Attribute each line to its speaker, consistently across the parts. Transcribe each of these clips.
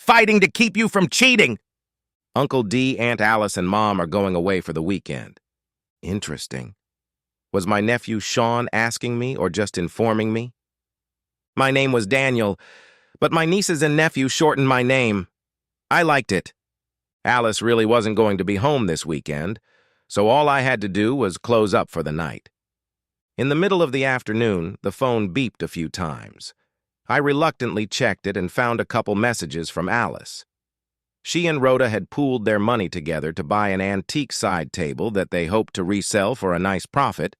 Speaker 1: fighting to keep you from cheating. Uncle D, Aunt Alice, and Mom are going away for the weekend. Interesting. Was my nephew Sean asking me or just informing me? My name was Daniel, but my nieces and nephew shortened my name. I liked it. Alice really wasn't going to be home this weekend, so all I had to do was close up for the night. In the middle of the afternoon, the phone beeped a few times. I reluctantly checked it and found a couple messages from Alice. She and Rhoda had pooled their money together to buy an antique side table that they hoped to resell for a nice profit,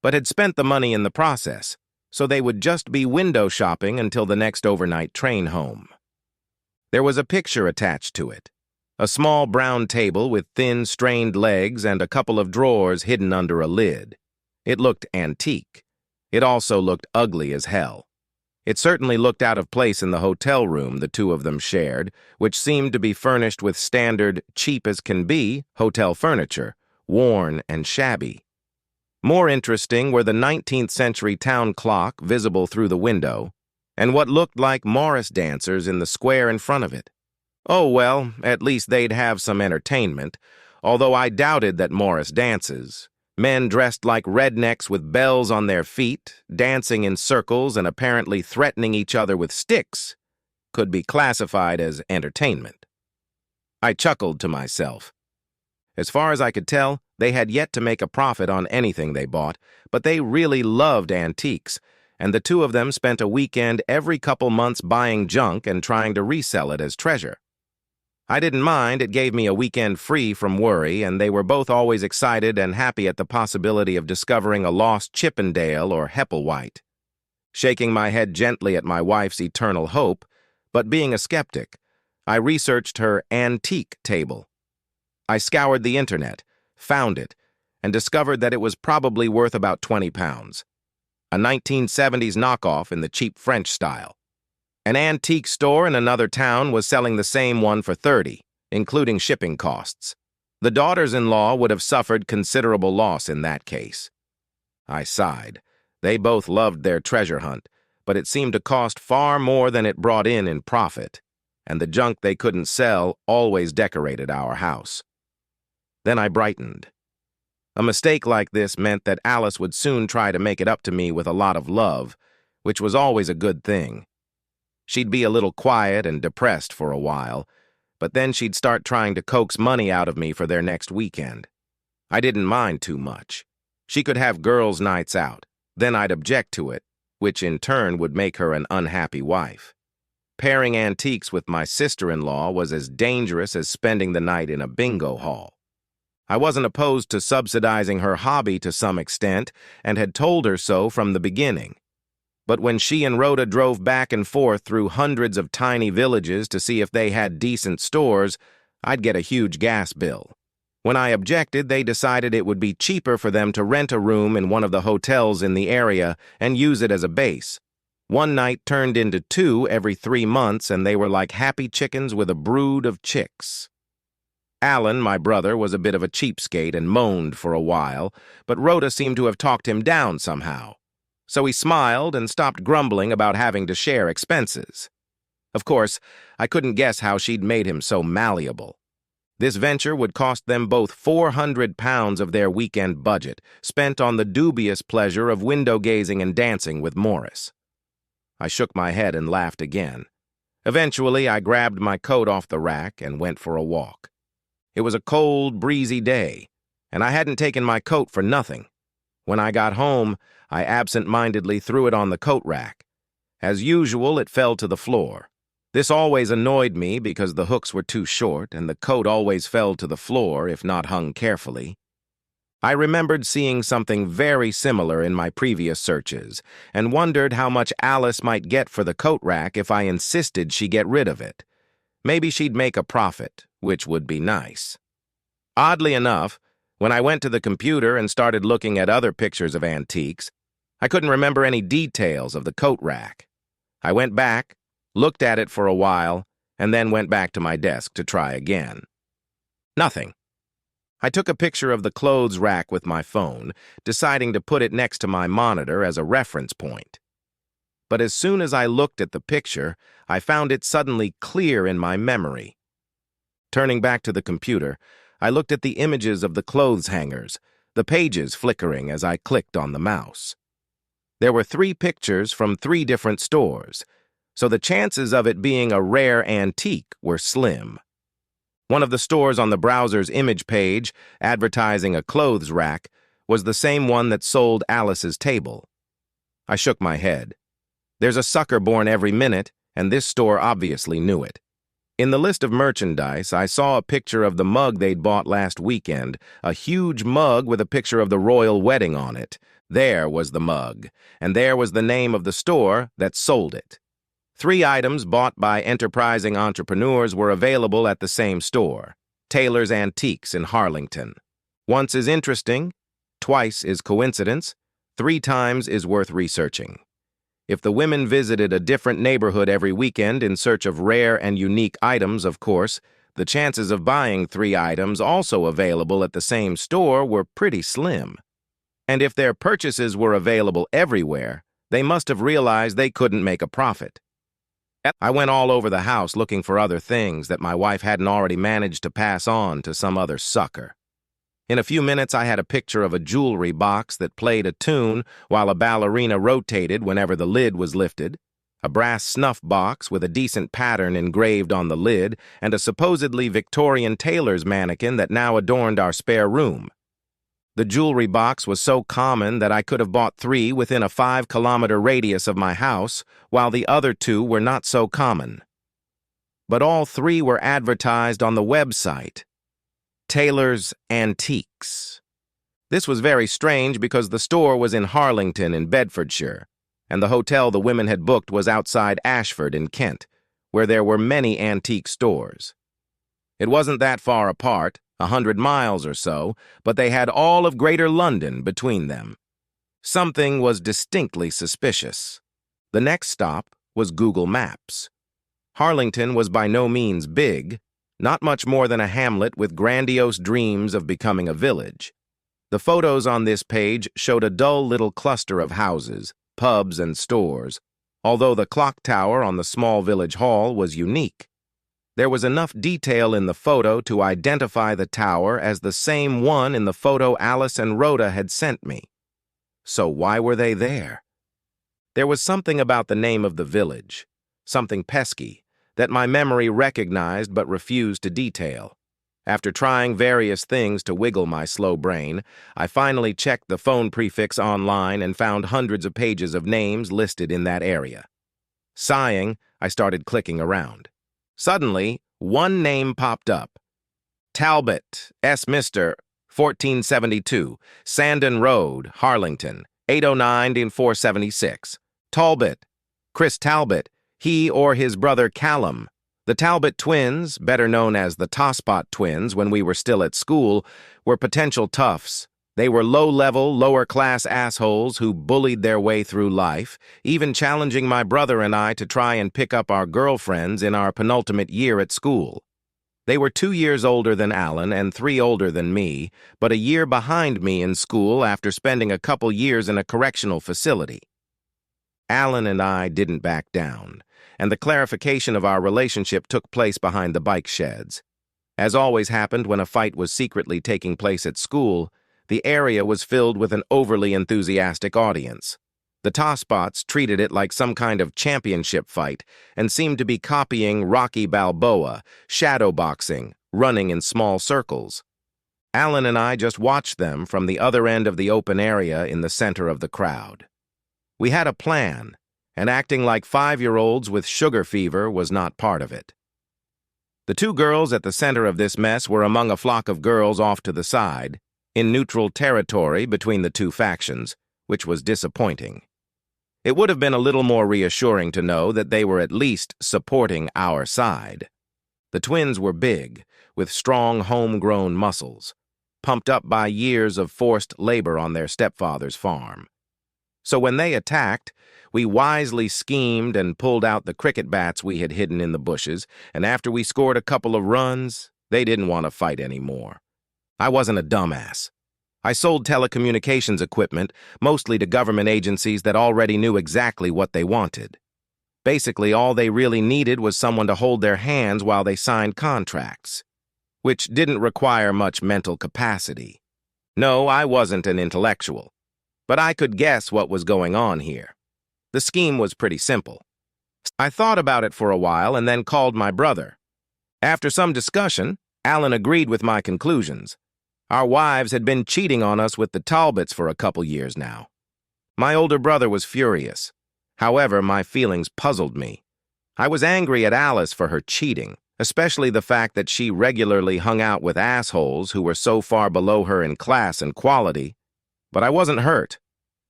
Speaker 1: but had spent the money in the process, so they would just be window shopping until the next overnight train home. There was a picture attached to it. A small brown table with thin, strained legs and a couple of drawers hidden under a lid. It looked antique. It also looked ugly as hell. It certainly looked out of place in the hotel room the two of them shared, which seemed to be furnished with standard, cheap-as-can-be hotel furniture, worn and shabby. More interesting were the 19th century town clock visible through the window, and what looked like Morris dancers in the square in front of it. Oh, well, at least they'd have some entertainment, although I doubted that Morris dances. Men dressed like rednecks with bells on their feet, dancing in circles and apparently threatening each other with sticks, could be classified as entertainment. I chuckled to myself. As far as I could tell, they had yet to make a profit on anything they bought, but they really loved antiques, and the two of them spent a weekend every couple months buying junk and trying to resell it as treasure. I didn't mind, it gave me a weekend free from worry, and they were both always excited and happy at the possibility of discovering a lost Chippendale or Hepplewhite. Shaking my head gently at my wife's eternal hope, but being a skeptic, I researched her antique table. I scoured the internet, found it, and discovered that it was probably worth about 20 pounds. A 1970s knockoff in the cheap French style. An antique store in another town was selling the same one for 30, including shipping costs. The daughters-in-law would have suffered considerable loss in that case. I sighed. They both loved their treasure hunt, but it seemed to cost far more than it brought in profit, and the junk they couldn't sell always decorated our house. Then I brightened. A mistake like this meant that Alice would soon try to make it up to me with a lot of love, which was always a good thing. She'd be a little quiet and depressed for a while, but then she'd start trying to coax money out of me for their next weekend. I didn't mind too much. She could have girls' nights out, then I'd object to it, which in turn would make her an unhappy wife. Pairing antiques with my sister-in-law was as dangerous as spending the night in a bingo hall. I wasn't opposed to subsidizing her hobby to some extent and had told her so from the beginning. But when she and Rhoda drove back and forth through hundreds of tiny villages to see if they had decent stores, I'd get a huge gas bill. When I objected, they decided it would be cheaper for them to rent a room in one of the hotels in the area and use it as a base. One night turned into 2 every 3 months, and they were like happy chickens with a brood of chicks. Alan, my brother, was a bit of a cheapskate and moaned for a while, but Rhoda seemed to have talked him down somehow. So he smiled and stopped grumbling about having to share expenses. Of course, I couldn't guess how she'd made him so malleable. This venture would cost them both 400 pounds of their weekend budget, spent on the dubious pleasure of window-gazing and dancing with Morris. I shook my head and laughed again. Eventually, I grabbed my coat off the rack and went for a walk. It was a cold, breezy day, and I hadn't taken my coat for nothing. When I got home, I absent-mindedly threw it on the coat rack. As usual, it fell to the floor. This always annoyed me because the hooks were too short and the coat always fell to the floor if not hung carefully. I remembered seeing something very similar in my previous searches and wondered how much Alice might get for the coat rack if I insisted she get rid of it. Maybe she'd make a profit, which would be nice. Oddly enough, when I went to the computer and started looking at other pictures of antiques, I couldn't remember any details of the coat rack. I went back, looked at it for a while, and then went back to my desk to try again. Nothing. I took a picture of the clothes rack with my phone, deciding to put it next to my monitor as a reference point. but as soon as I looked at the picture, I found it suddenly clear in my memory. Turning back to the computer, I looked at the images of the clothes hangers, the pages flickering as I clicked on the mouse. There were 3 pictures from 3 different stores, so the chances of it being a rare antique were slim. One of the stores on the browser's image page, advertising a clothes rack, was the same one that sold Alice's table. I shook my head. There's a sucker born every minute, and this store obviously knew it. In the list of merchandise, I saw a picture of the mug they'd bought last weekend, a huge mug with a picture of the royal wedding on it. There was the mug, and there was the name of the store that sold it. 3 items bought by enterprising entrepreneurs were available at the same store, Taylor's Antiques in Harlington. Once is interesting, twice is coincidence, 3 times is worth researching. If the women visited a different neighborhood every weekend in search of rare and unique items, of course, the chances of buying 3 items also available at the same store were pretty slim. And if their purchases were available everywhere, they must have realized they couldn't make a profit. I went all over the house looking for other things that my wife hadn't already managed to pass on to some other sucker. In a few minutes, I had a picture of a jewelry box that played a tune while a ballerina rotated whenever the lid was lifted, a brass snuff box with a decent pattern engraved on the lid, and a supposedly Victorian tailor's mannequin that now adorned our spare room. The jewelry box was so common that I could have bought 3 within a 5-kilometer radius of my house, while the other 2 were not so common. But all 3 were advertised on the website, Taylor's Antiques. This was very strange because the store was in Harlington in Bedfordshire, and the hotel the women had booked was outside Ashford in Kent, where there were many antique stores. It wasn't that far apart, 100 miles or so, but they had all of Greater London between them. Something was distinctly suspicious. The next stop was Google Maps. Harlington was by no means big, not much more than a hamlet with grandiose dreams of becoming a village. The photos on this page showed a dull little cluster of houses, pubs, and stores, although the clock tower on the small village hall was unique. There was enough detail in the photo to identify the tower as the same one in the photo Alice and Rhoda had sent me. So why were they there? There was something about the name of the village, something pesky, that my memory recognized but refused to detail. After trying various things to wiggle my slow brain, I finally checked the phone prefix online and found hundreds of pages of names listed in that area. Sighing, I started clicking around. Suddenly, one name popped up. Talbot, S. Mr., 1472, Sandon Road, Harlington, 809-476. Talbot, Chris Talbot, he or his brother Callum. The Talbot twins, better known as the Tosspot twins when we were still at school, were potential toughs. They were low-level, lower-class assholes who bullied their way through life, even challenging my brother and I to try and pick up our girlfriends in our penultimate year at school. They were 2 years older than Alan and 3 older than me, but a year behind me in school after spending a couple years in a correctional facility. Alan and I didn't back down, and the clarification of our relationship took place behind the bike sheds. As always happened when a fight was secretly taking place at school, the area was filled with an overly enthusiastic audience. The Tosspots treated it like some kind of championship fight and seemed to be copying Rocky Balboa, shadowboxing, running in small circles. Alan and I just watched them from the other end of the open area in the center of the crowd. We had a plan, and acting like 5-year-olds with sugar fever was not part of it. The 2 girls at the center of this mess were among a flock of girls off to the side, in neutral territory between the 2 factions, which was disappointing. It would have been a little more reassuring to know that they were at least supporting our side. The twins were big, with strong homegrown muscles, pumped up by years of forced labor on their stepfather's farm. So when they attacked, we wisely schemed and pulled out the cricket bats we had hidden in the bushes, and after we scored a couple of runs, they didn't want to fight anymore. I wasn't a dumbass. I sold telecommunications equipment, mostly to government agencies that already knew exactly what they wanted. Basically, all they really needed was someone to hold their hands while they signed contracts, which didn't require much mental capacity. No, I wasn't an intellectual, but I could guess what was going on here. The scheme was pretty simple. I thought about it for a while and then called my brother. After some discussion, Alan agreed with my conclusions. Our wives had been cheating on us with the Talbots for a couple years now. My older brother was furious. However, my feelings puzzled me. I was angry at Alice for her cheating, especially the fact that she regularly hung out with assholes who were so far below her in class and quality. But I wasn't hurt.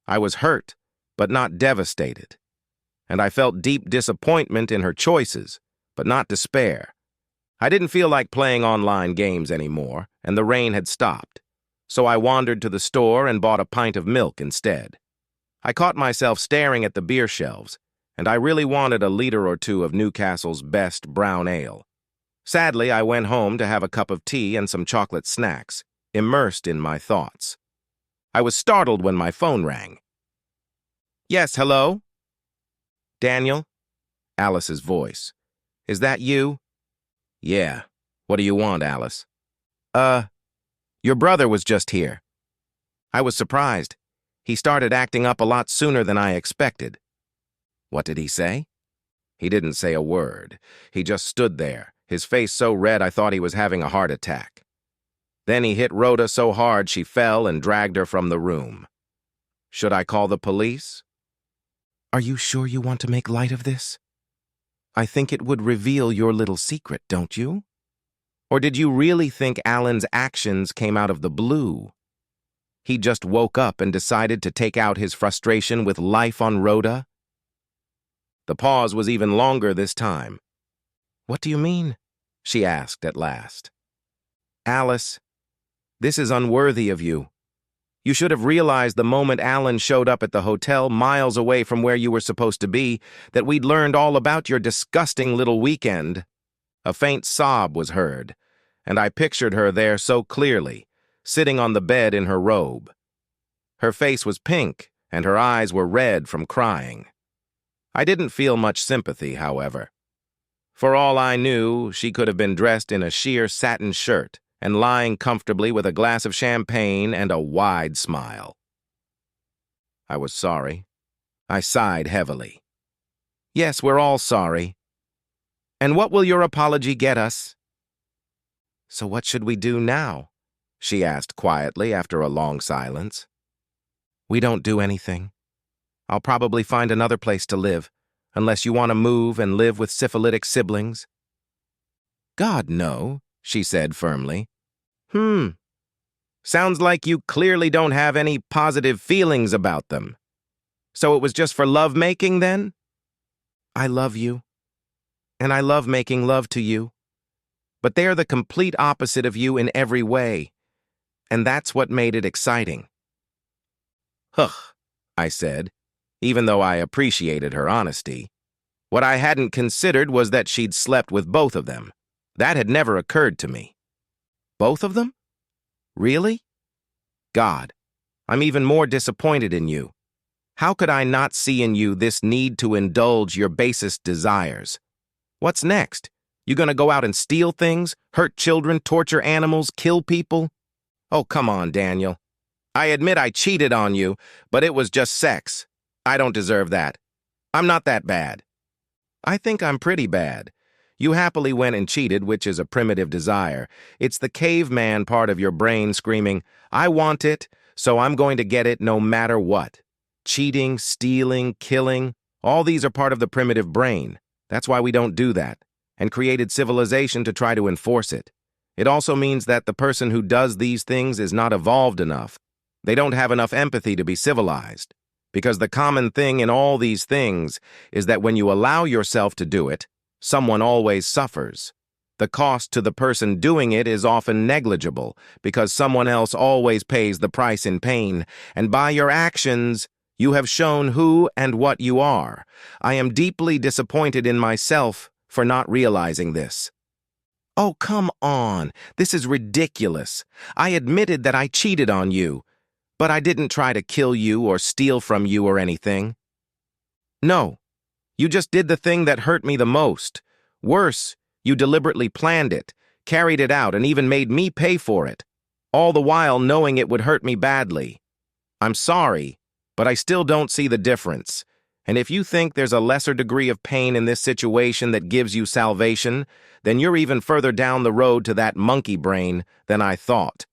Speaker 1: I was hurt, but not devastated. And I felt deep disappointment in her choices, but not despair. I didn't feel like playing online games anymore, and the rain had stopped. So I wandered to the store and bought a pint of milk instead. I caught myself staring at the beer shelves, and I really wanted a liter or two of Newcastle's best brown ale. Sadly, I went home to have a cup of tea and some chocolate snacks, immersed in my thoughts. I was startled when my phone rang. "Yes, hello?" "Daniel?" Alice's voice. "Is that you?" "Yeah. What do you want, Alice?" Your brother was just here." I was surprised. He started acting up a lot sooner than I expected. "What did he say?" "He didn't say a word. He just stood there, his face so red I thought he was having a heart attack. Then he hit Rhoda so hard she fell and dragged her from the room. Should I call the police?" "Are you sure you want to make light of this? I think it would reveal your little secret, don't you? Or did you really think Alan's actions came out of the blue? He just woke up and decided to take out his frustration with life on Rhoda?" The pause was even longer this time. "What do you mean?" she asked at last. "Alice, this is unworthy of you. You should have realized the moment Alan showed up at the hotel miles away from where you were supposed to be that we'd learned all about your disgusting little weekend." A faint sob was heard, and I pictured her there so clearly, sitting on the bed in her robe. Her face was pink, and her eyes were red from crying. I didn't feel much sympathy, however. For all I knew, she could have been dressed in a sheer satin shirt and lying comfortably with a glass of champagne and a wide smile. I was sorry. I sighed heavily. "Yes, we're all sorry. And what will your apology get us?" "So what should we do now?" she asked quietly after a long silence. "We don't do anything. I'll probably find another place to live, unless you want to move and live with syphilitic siblings." "God, no," she said firmly. Sounds like you clearly don't have any positive feelings about them. So it was just for love-making, then?" "I love you, and I love making love to you. But they're the complete opposite of you in every way, and that's what made it exciting." "Huh," I said, even though I appreciated her honesty. What I hadn't considered was that she'd slept with both of them. That had never occurred to me. Both of them? Really? God, I'm even more disappointed in you. How could I not see in you this need to indulge your basest desires? What's next? You gonna go out and steal things, hurt children, torture animals, kill people? Oh, come on, Daniel. I admit I cheated on you, but it was just sex. I don't deserve that. I'm not that bad. I think I'm pretty bad. You happily went and cheated, which is a primitive desire. It's the caveman part of your brain screaming, I want it, so I'm going to get it no matter what. Cheating, stealing, killing, all these are part of the primitive brain. That's why we don't do that, and created civilization to try to enforce it. It also means that the person who does these things is not evolved enough. They don't have enough empathy to be civilized. Because the common thing in all these things is that when you allow yourself to do it, someone always suffers. The cost to the person doing it is often negligible because someone else always pays the price in pain, and by your actions, you have shown who and what you are. I am deeply disappointed in myself for not realizing this. Oh, come on. This is ridiculous. I admitted that I cheated on you, but I didn't try to kill you or steal from you or anything. No, you just did the thing that hurt me the most. Worse, you deliberately planned it, carried it out, and even made me pay for it, all the while knowing it would hurt me badly. I'm sorry, but I still don't see the difference. And if you think there's a lesser degree of pain in this situation that gives you salvation, then you're even further down the road to that monkey brain than I thought.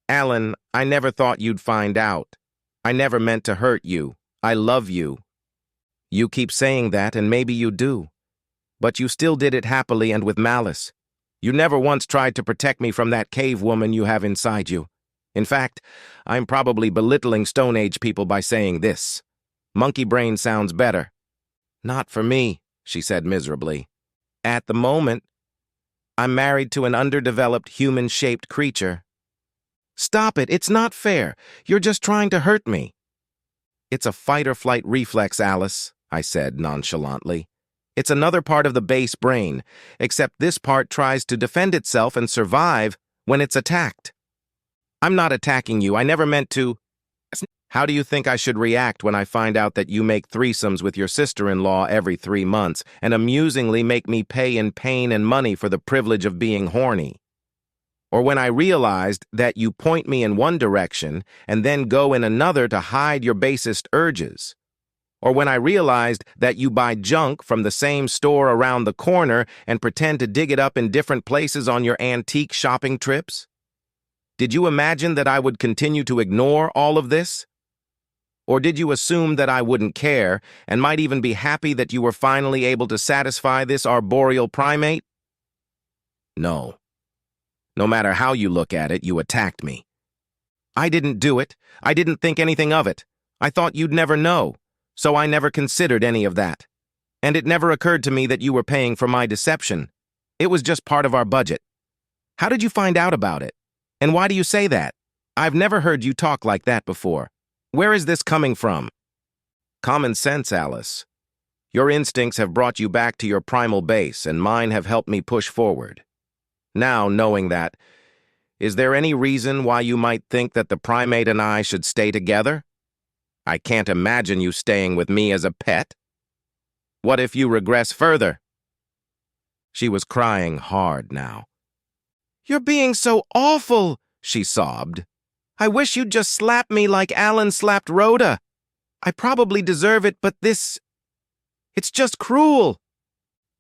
Speaker 1: Alan, I never thought you'd find out. I never meant to hurt you. I love you. You keep saying that, and maybe you do. But you still did it happily and with malice. You never once tried to protect me from that cave woman you have inside you. In fact, I'm probably belittling Stone Age people by saying this. Monkey brain sounds better. Not for me, she said miserably. At the moment, I'm married to an underdeveloped human-shaped creature. Stop it, it's not fair. You're just trying to hurt me. It's a fight-or-flight reflex, Alice, I said nonchalantly. It's another part of the base brain, except this part tries to defend itself and survive when it's attacked. I'm not attacking you. I never meant to. How do you think I should react when I find out that you make threesomes with your sister-in-law every 3 months and amusingly make me pay in pain and money for the privilege of being horny? Or when I realized that you point me in one direction and then go in another to hide your basest urges? Or when I realized that you buy junk from the same store around the corner and pretend to dig it up in different places on your antique shopping trips? Did you imagine that I would continue to ignore all of this? Or did you assume that I wouldn't care and might even be happy that you were finally able to satisfy this arboreal primate? No. No matter how you look at it, you attacked me. I didn't do it. I didn't think anything of it. I thought you'd never know, so I never considered any of that. And it never occurred to me that you were paying for my deception. It was just part of our budget. How did you find out about it? And why do you say that? I've never heard you talk like that before. Where is this coming from? Common sense, Alice. Your instincts have brought you back to your primal base, and mine have helped me push forward. Now, knowing that, is there any reason why you might think that the primate and I should stay together? I can't imagine you staying with me as a pet. What if you regress further? She was crying hard now. You're being so awful, she sobbed. I wish you'd just slap me like Alan slapped Rhoda. I probably deserve it, but it's just cruel.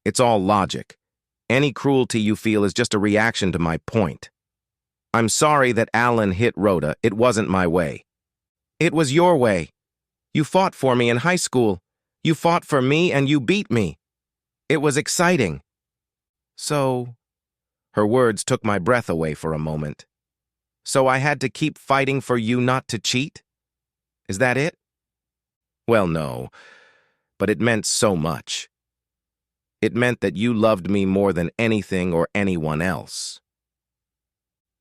Speaker 1: It's all logic. Any cruelty you feel is just a reaction to my point. I'm sorry that Alan hit Rhoda. It wasn't my way. It was your way. You fought for me in high school. You fought for me and you beat me. It was exciting. So, her words took my breath away for a moment. So I had to keep fighting for you not to cheat? Is that it? Well, no, but it meant so much. It meant that you loved me more than anything or anyone else.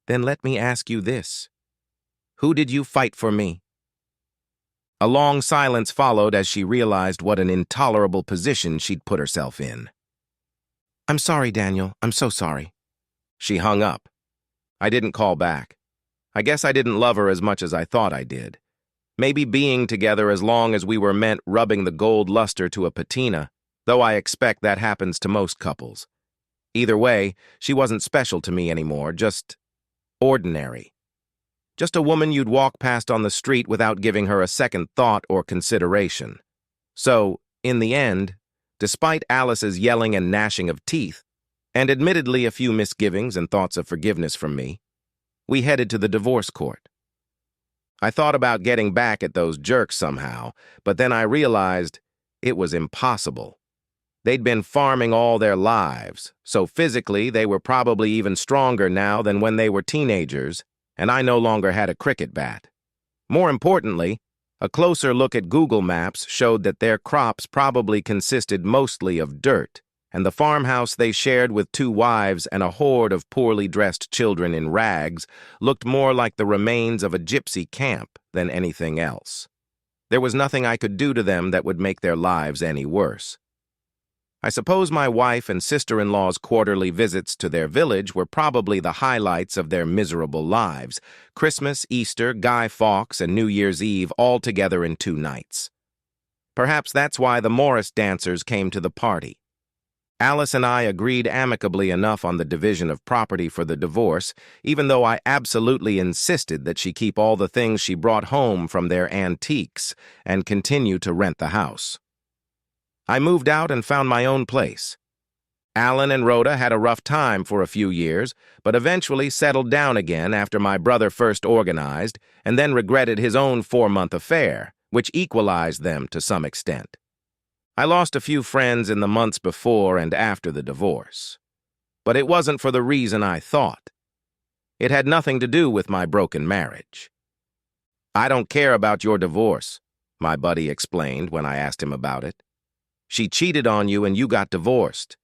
Speaker 1: Then let me ask you this. Who did you fight for me? A long silence followed as she realized what an intolerable position she'd put herself in. I'm sorry, Daniel. I'm so sorry. She hung up. I didn't call back. I guess I didn't love her as much as I thought I did. Maybe being together as long as we were meant rubbing the gold luster to a patina, though I expect that happens to most couples. Either way, she wasn't special to me anymore, just ordinary. Just a woman you'd walk past on the street without giving her a second thought or consideration. So, in the end, despite Alice's yelling and gnashing of teeth, and admittedly a few misgivings and thoughts of forgiveness from me, we headed to the divorce court. I thought about getting back at those jerks somehow, but then I realized it was impossible. They'd been farming all their lives, so physically they were probably even stronger now than when they were teenagers, and I no longer had a cricket bat. More importantly, a closer look at Google Maps showed that their crops probably consisted mostly of dirt, and the farmhouse they shared with 2 wives and a horde of poorly dressed children in rags looked more like the remains of a gypsy camp than anything else. There was nothing I could do to them that would make their lives any worse. I suppose my wife and sister-in-law's quarterly visits to their village were probably the highlights of their miserable lives. Christmas, Easter, Guy Fawkes, and New Year's Eve all together in 2 nights. Perhaps that's why the Morris dancers came to the party. Alice and I agreed amicably enough on the division of property for the divorce, even though I absolutely insisted that she keep all the things she brought home from their antiques and continue to rent the house. I moved out and found my own place. Alan and Rhoda had a rough time for a few years, but eventually settled down again after my brother first organized and then regretted his own 4-month affair, which equalized them to some extent. I lost a few friends in the months before and after the divorce. But it wasn't for the reason I thought. It had nothing to do with my broken marriage. "I don't care about your divorce," my buddy explained when I asked him about it. "She cheated on you and you got divorced.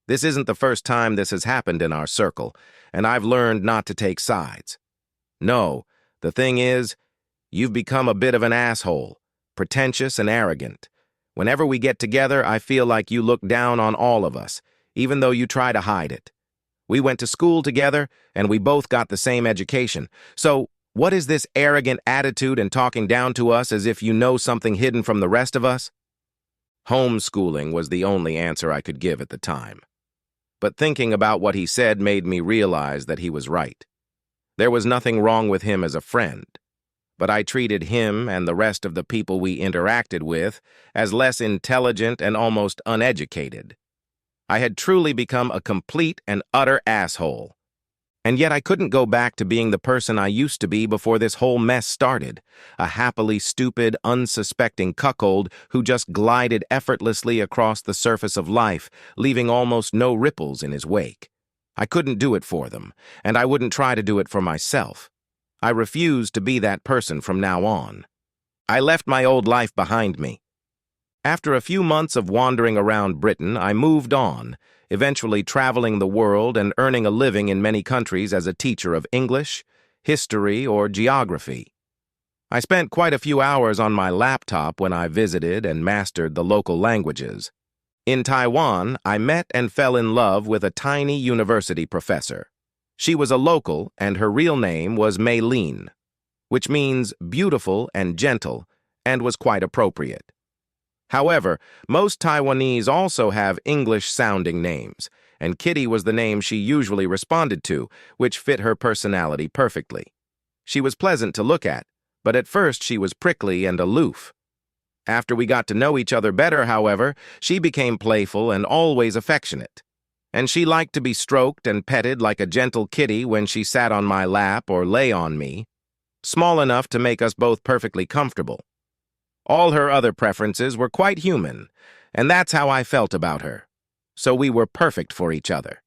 Speaker 1: This isn't the first time this has happened in our circle, and I've learned not to take sides. No, the thing is, you've become a bit of an asshole, pretentious and arrogant. Whenever we get together, I feel like you look down on all of us, even though you try to hide it. We went to school together, and we both got the same education. So, what is this arrogant attitude and talking down to us as if you know something hidden from the rest of us?" Homeschooling was the only answer I could give at the time. But thinking about what he said made me realize that he was right. There was nothing wrong with him as a friend, but I treated him and the rest of the people we interacted with as less intelligent and almost uneducated. I had truly become a complete and utter asshole. And yet I couldn't go back to being the person I used to be before this whole mess started, a happily stupid, unsuspecting cuckold who just glided effortlessly across the surface of life, leaving almost no ripples in his wake. I couldn't do it for them, and I wouldn't try to do it for myself. I refused to be that person from now on. I left my old life behind me. After a few months of wandering around Britain, I moved on, eventually traveling the world and earning a living in many countries as a teacher of English, history, or geography. I spent quite a few hours on my laptop when I visited and mastered the local languages. In Taiwan, I met and fell in love with a tiny university professor. She was a local, and her real name was Mei Lin, which means beautiful and gentle, and was quite appropriate. However, most Taiwanese also have English-sounding names, and Kitty was the name she usually responded to, which fit her personality perfectly. She was pleasant to look at, but at first she was prickly and aloof. After we got to know each other better, however, she became playful and always affectionate. And she liked to be stroked and petted like a gentle kitty when she sat on my lap or lay on me, small enough to make us both perfectly comfortable. All her other preferences were quite human, and that's how I felt about her. So we were perfect for each other.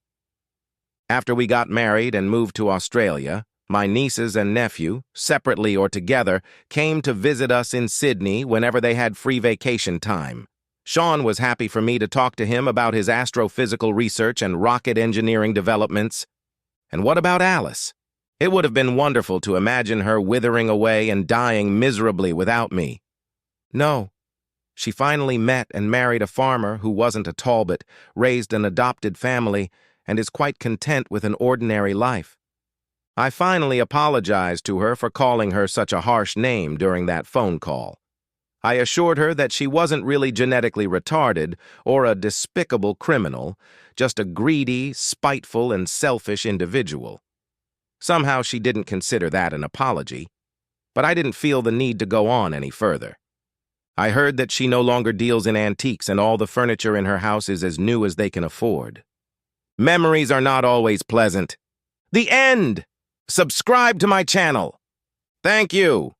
Speaker 1: After we got married and moved to Australia, my nieces and nephew, separately or together, came to visit us in Sydney whenever they had free vacation time. Sean was happy for me to talk to him about his astrophysical research and rocket engineering developments. And what about Alice? It would have been wonderful to imagine her withering away and dying miserably without me. No. She finally met and married a farmer who wasn't a Talbot, raised an adopted family, and is quite content with an ordinary life. I finally apologized to her for calling her such a harsh name during that phone call. I assured her that she wasn't really genetically retarded or a despicable criminal, just a greedy, spiteful, and selfish individual. Somehow she didn't consider that an apology, but I didn't feel the need to go on any further. I heard that she no longer deals in antiques and all the furniture in her house is as new as they can afford. Memories are not always pleasant. The end! Subscribe to my channel. Thank you.